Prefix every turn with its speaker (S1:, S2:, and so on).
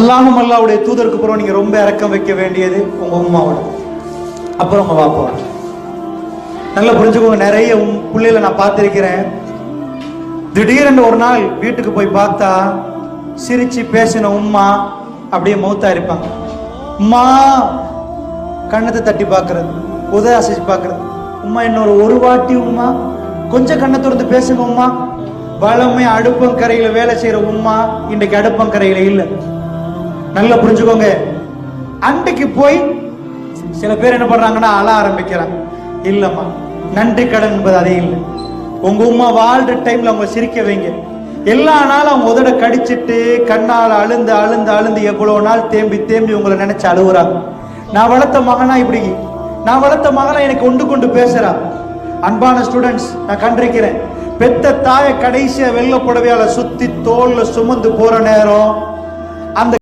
S1: அல்லாஹும் அல்லாஹ்வுடைய தூதருக்கு அப்புறம் நீங்க ரொம்ப இரக்கம் வைக்க வேண்டியது உங்க உம்மாவோட, அப்புறம் உங்க பாப்பாவோட. நல்லா புரிஞ்சுக்கோங்க. நிறைய பிள்ளைகளை நான் பார்த்திருக்கிறேன். திடீரென்று ஒரு நாள் வீட்டுக்கு போய் பார்த்தா சிரிச்சு பேசின உம்மா அப்படியே மௌத்தா இருப்பாங்க. உம்மா கண்ணத்தை தட்டி பார்க்கறது, உதய அசைச்சு பார்க்கறது. உம்மா இன்னொரு ஒரு வாட்டி உம்மா கொஞ்சம் கண்ணை திறந்து பேசுங்க உம்மா. வளமை அடுப்பங்கரையில வேலை செய்யற உம்மா இன்றைக்கு அடுப்பங்கரையில இல்லை. நல்லா புரிஞ்சுக்கோங்க. அன்றைக்கு போய் சில பேர் என்ன பண்றாங்கன்னா அழ ஆரம்பிக்கிறாங்க. இல்லம்மா, நன்றி கடன் என்பது அதே இல்லை. உங்க உம்மா வாழ்ற டைம்ல அவங்க சிரிக்க வைங்க. எல்லா நாளும் அவங்க உதட கடிச்சிட்டு கண்ணால் அழுந்து அழுந்து அழுந்து எவ்வளவு நாள் தேம்பி தேம்பி உங்களை நினைச்சு அழுகுறாங்க. நான் வளர்த்த மகனா இப்படி, நான் வளர்த்த மகனா எனக்கு கொண்டு கொண்டு பேசுறா. அன்பான ஸ்டூடெண்ட்ஸ், நான் கண்டிருக்கிறேன். பெத்த தாயை கடைசியா வெள்ள புடவையால சுத்தி தோல்ல சுமந்து போற நேரம் அந்த